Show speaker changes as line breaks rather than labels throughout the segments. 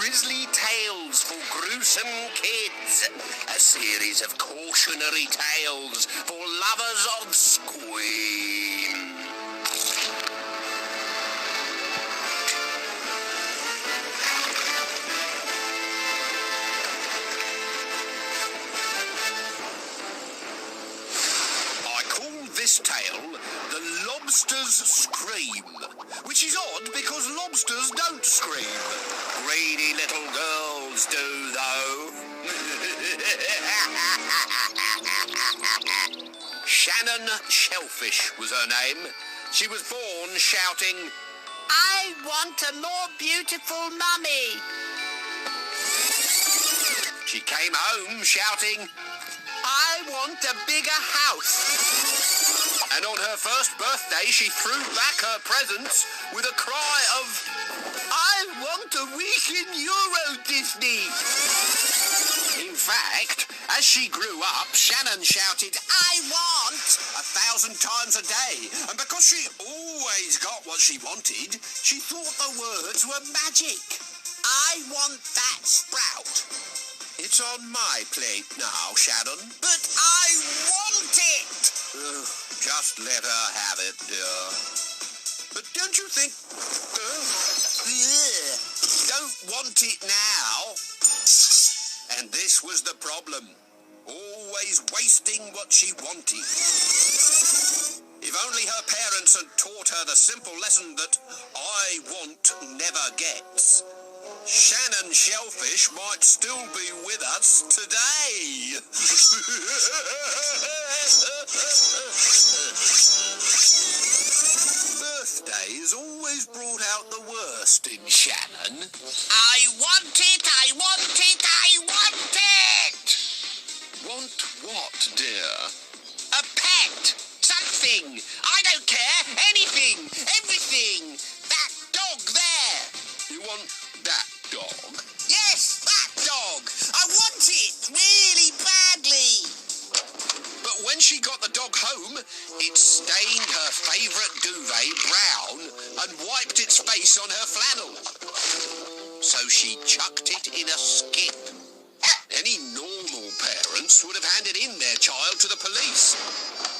Grizzly Tales for Gruesome Kids, a series of cautionary tales for lovers of scream. I call this tale The Lobster's Scream, which is odd because lobsters don't scream. Greedy little girls do, though. Shannon Shellfish was her name. She was born shouting,
"I want a more beautiful mummy."
She came home shouting,
"I want a bigger house."
and on her first birthday she threw back her presents with a cry of,
"I want a week in Euro Disney."
In fact, as she grew up, Shannon shouted, "I want," 1,000 times a day. And because she always got what she wanted, she thought the words were magic.
"I want that sprout."
It's on my plate now, Shannon.
"But I want it."
Just let her have it, dear. But don't you think... don't want it now. And this was the problem. Always wasting what she wanted. If only her parents had taught her the simple lesson that I want never gets, Shannon Shellfish might still be with us today. Birthdays always brought out the worst in Shannon.
"I want it, I want it, I want it!"
Want what, dear?
A pet! Something! I don't care! Anything! Everything! That dog there!
You want that dog?
Yes, that dog! I want it! Really badly!
But when she got the dog home, it stained her favourite duvet brown and wiped its face on her flannel. So she chucked it in a skip. Any normal parents would have handed in their child to the police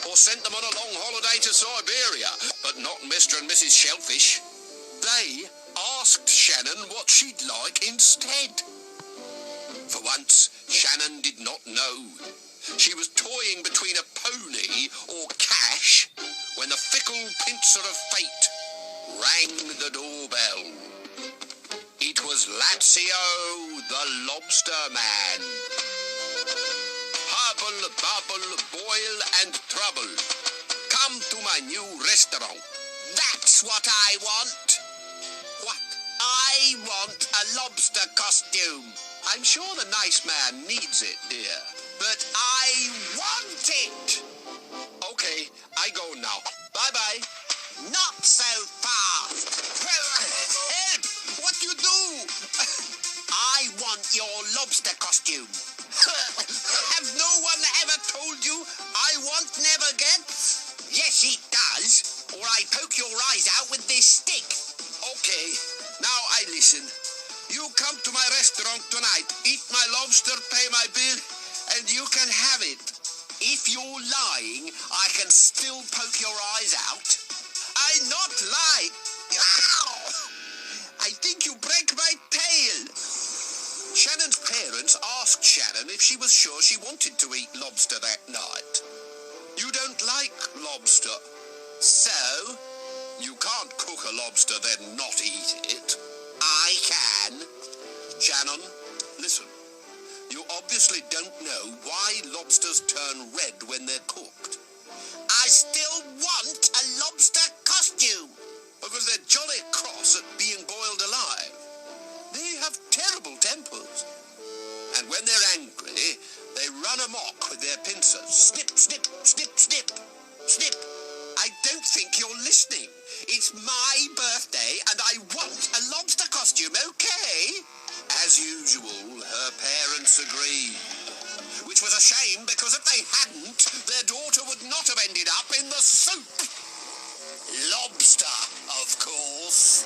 or sent them on a long holiday to Siberia, but not Mr. and Mrs. Shellfish. They asked Shannon what she'd like instead. For once, Shannon did not know. She was toying between a pony or cash when the fickle pincer of fate rang the doorbell. It was Lazio, the Lobster Man. Hubble, bubble, boil and trouble. Come to my new restaurant.
That's what I want!
What?
I want a lobster costume!
I'm sure the nice man needs it, dear.
But I want it!
Okay, I go now. Bye-bye.
Not so fast! Help! What you do? I want your lobster costume. Have no one ever told you I want never gets? Yes, it does. Or I poke your eyes out with this stick.
Okay, now I listen. You come to my restaurant tonight, eat my lobster, pay my bill, and you can have it. If you're lying, I can still poke your eyes out. I not lie. Ow! I think you break my tail. Shannon's parents asked Shannon if she was sure she wanted to eat lobster that night. You don't like lobster, so you can't cook a lobster then not eat it. I can. Shannon, listen. You obviously don't know why lobsters turn red when they're cooked.
I still want a lobster costume.
Because they're jolly cross at being boiled alive. They have terrible tempers. And when they're angry, they run amok with their pincers. Snip, snip, snip, snip, snip. I don't think you're listening. It's my birthday and I want a lobster costume, okay? As usual, her parents agreed. Which was a shame because if they hadn't, their daughter would not have ended up in the soup. Lobster, of course.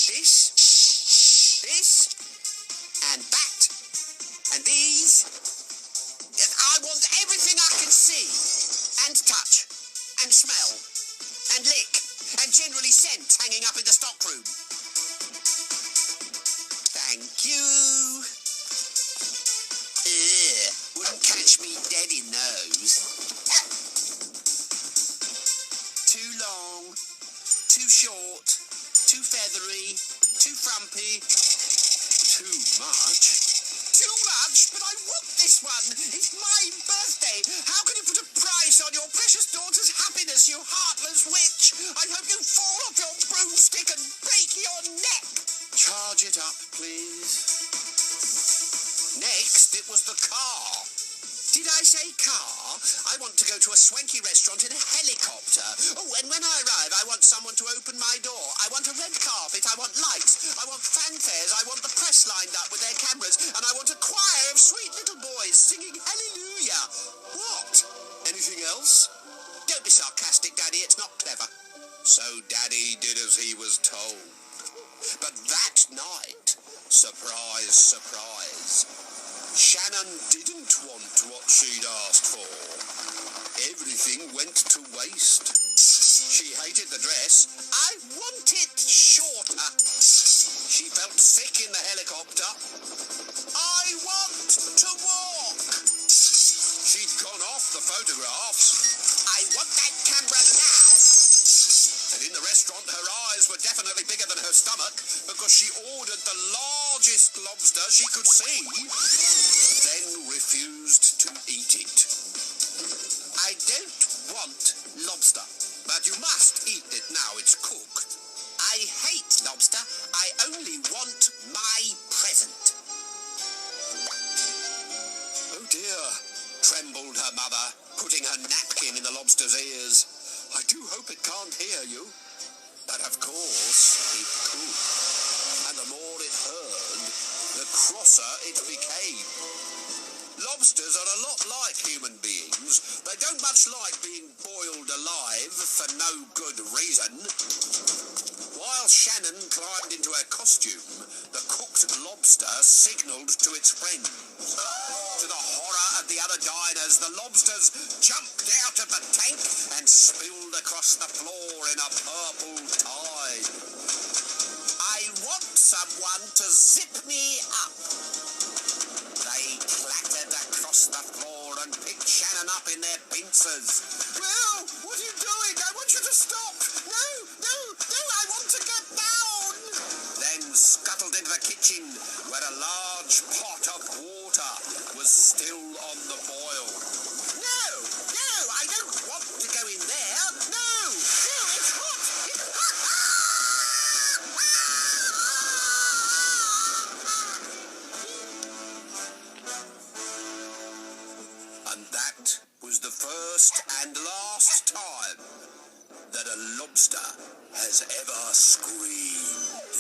this, and that, and these. I want everything I can see, and touch, and smell, and lick, and generally scent hanging up in the stockroom. Thank you. Wouldn't catch me dead in those. Too long, too short, too feathery, too frumpy, too much. Too much? But I want this one. It's my birthday. How can you put a price on your precious daughter's happiness, you heartless witch? I hope you fall off your broomstick and break your neck. Charge it up, please. Next, it was the car. Did I say car? I want to go to a swanky restaurant in a helicopter. Oh, and when I arrive, I want someone to open my door. I want a red carpet. I want lights. I want fanfares. I want the press lined up with their cameras. And I want a choir of sweet little boys singing hallelujah. What? Anything else? Don't be sarcastic, Daddy. It's not clever. So Daddy did as he was told. But that night, surprise, surprise, Shannon didn't want what she'd asked for. Everything went to waste. She hated the dress. I want it shorter. She felt sick in the helicopter. I want to walk. She'd gone off the photographs. I want that camera now. And in the restaurant, her eyes were definitely bigger than her stomach because she ordered the largest lobster she could see, then refused to eat it. I don't want lobster, but you must eat it now it's cooked. I hate lobster. I only want my present. Oh dear, trembled her mother, putting her napkin in the lobster's ears. I do hope it can't hear you. But of course it could. And the more it heard, the crosser it became. Lobsters are a lot like human beings. They don't much like being boiled alive for no good reason. While Shannon climbed into her costume, the cooked lobster signalled to its friends. To the horror of the other diners, the lobsters jumped out of the tank and spilled across the floor in a purple tide. I want someone to zip me up. They clattered across the floor and picked Shannon up in their pincers. Well, what are you doing? I want you to stop. No, I want to get down. Then scuttled into the kitchen where a large pot of water was still on the boil. No, I don't want to go in there. No, it's hot. And that was the first and last time that a lobster has ever screamed.